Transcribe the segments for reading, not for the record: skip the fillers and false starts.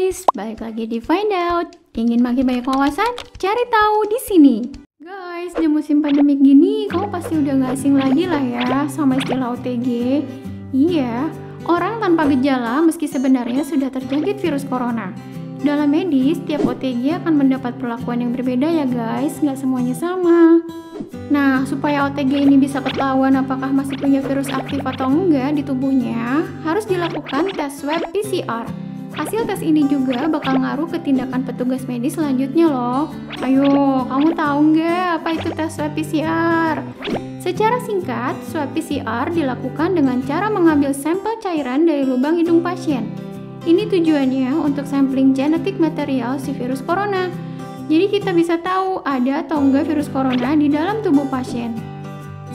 guys, balik lagi di Find Out. Ingin makin banyak wawasan? Cari tahu di sini. Guys, di musim pandemi gini, kamu pasti udah gak asing lagi lah ya sama istilah OTG. Iya, orang tanpa gejala meski sebenarnya sudah terjangkit virus corona. Dalam medis, tiap OTG akan mendapat perlakuan yang berbeda ya guys, nggak semuanya sama. Nah, supaya OTG ini bisa ketahuan apakah masih punya virus aktif atau enggak di tubuhnya, harus dilakukan tes swab PCR. Hasil tes ini juga bakal ngaruh ke tindakan petugas medis selanjutnya loh. Ayo, kamu tahu nggak apa itu tes swab PCR? Secara singkat, swab PCR dilakukan dengan cara mengambil sampel cairan dari lubang hidung pasien. Ini tujuannya untuk sampling genetik material si virus corona. Jadi kita bisa tahu ada atau enggak virus corona di dalam tubuh pasien.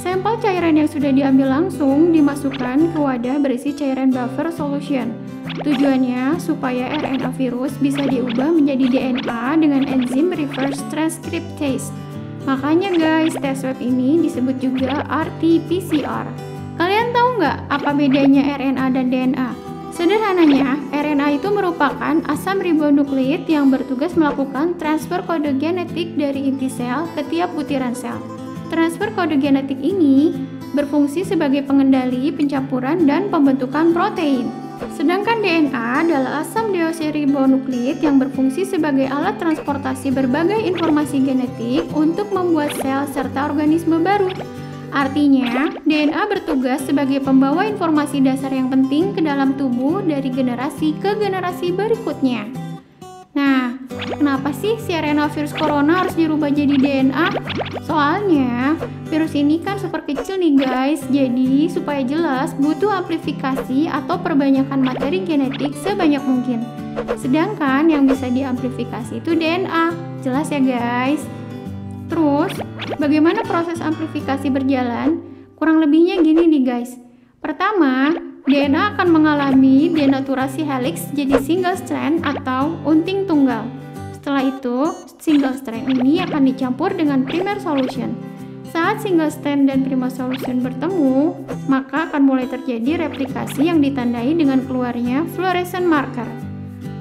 Sampel cairan yang sudah diambil langsung dimasukkan ke wadah berisi cairan buffer solution. Tujuannya supaya RNA virus bisa diubah menjadi DNA dengan enzim reverse transcriptase. Makanya guys, tes swab ini disebut juga RT-PCR. Kalian tahu nggak apa bedanya RNA dan DNA? Sederhananya, RNA itu merupakan asam ribonukleid yang bertugas melakukan transfer kode genetik dari inti sel ke tiap butiran sel. Transfer kode genetik ini berfungsi sebagai pengendali pencampuran dan pembentukan protein. Sedangkan DNA adalah asam deoksiribonukleid yang berfungsi sebagai alat transportasi berbagai informasi genetik untuk membuat sel serta organisme baru. Artinya, DNA bertugas sebagai pembawa informasi dasar yang penting ke dalam tubuh dari generasi ke generasi berikutnya. Nah, kenapa sih si RNA virus corona harus dirubah jadi DNA? Soalnya, virus ini kan super kecil nih guys, jadi supaya jelas butuh amplifikasi atau perbanyakan materi genetik sebanyak mungkin. Sedangkan yang bisa diamplifikasi itu DNA, jelas ya guys? Terus, bagaimana proses amplifikasi berjalan? Kurang lebihnya gini nih guys. Pertama, DNA akan mengalami denaturasi helix jadi single strand atau unting tunggal. Setelah itu, single strand ini akan dicampur dengan primer solution. Saat single strand dan primer solution bertemu, maka akan mulai terjadi replikasi yang ditandai dengan keluarnya fluorescent marker.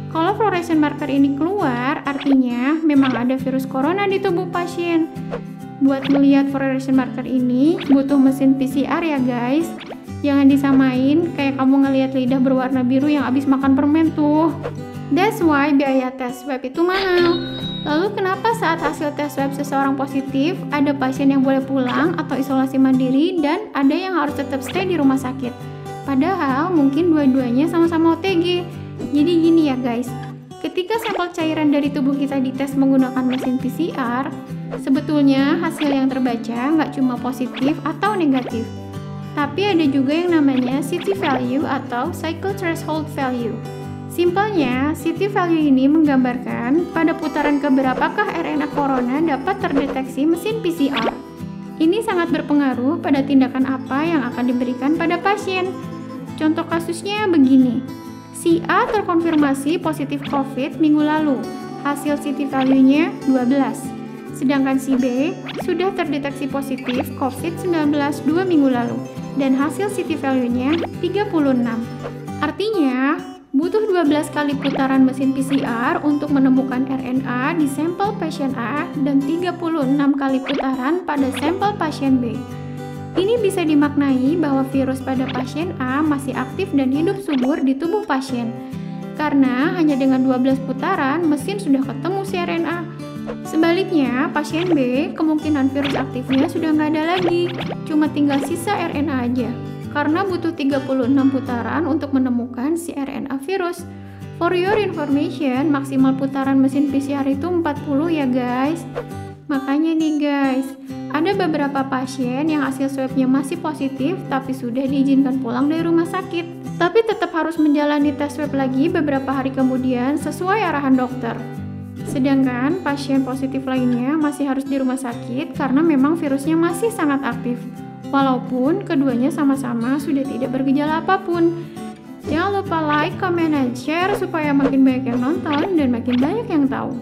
Kalau fluorescent marker ini keluar, artinya memang ada virus corona di tubuh pasien. Buat melihat fluorescent marker ini, butuh mesin PCR ya guys. Jangan disamain kayak kamu ngelihat lidah berwarna biru yang habis makan permen tuh. That's why biaya tes swab itu mahal. Lalu kenapa saat hasil tes swab seseorang positif, ada pasien yang boleh pulang atau isolasi mandiri dan ada yang harus tetap stay di rumah sakit? Padahal mungkin dua-duanya sama-sama OTG. Jadi gini ya guys, ketika sampel cairan dari tubuh kita dites menggunakan mesin PCR, sebetulnya hasil yang terbaca nggak cuma positif atau negatif, tapi ada juga yang namanya CT value atau cycle threshold value. Simpelnya, CT value ini menggambarkan pada putaran keberapakah RNA corona dapat terdeteksi mesin PCR. Ini sangat berpengaruh pada tindakan apa yang akan diberikan pada pasien. Contoh kasusnya begini. Si A terkonfirmasi positif COVID minggu lalu, hasil CT value-nya 12. Sedangkan si B sudah terdeteksi positif COVID-19 2 minggu lalu, dan hasil CT value-nya 36. Artinya, butuh 12 kali putaran mesin PCR untuk menemukan RNA di sampel pasien A dan 36 kali putaran pada sampel pasien B. Ini bisa dimaknai bahwa virus pada pasien A masih aktif dan hidup subur di tubuh pasien. Karena hanya dengan 12 putaran, mesin sudah ketemu si RNA. Sebaliknya, pasien B, kemungkinan virus aktifnya sudah nggak ada lagi. Cuma tinggal sisa RNA aja. Karena butuh 36 putaran untuk menemukan si RNA virus. For your information, maksimal putaran mesin PCR itu 40 ya guys. Makanya nih guys, ada beberapa pasien yang hasil swabnya masih positif tapi sudah diizinkan pulang dari rumah sakit. Tapi tetap harus menjalani tes swab lagi beberapa hari kemudian sesuai arahan dokter. Sedangkan pasien positif lainnya masih harus di rumah sakit karena memang virusnya masih sangat aktif. Walaupun keduanya sama-sama sudah tidak bergejala apapun. Jangan lupa like, comment, dan share supaya makin banyak yang nonton dan makin banyak yang tahu.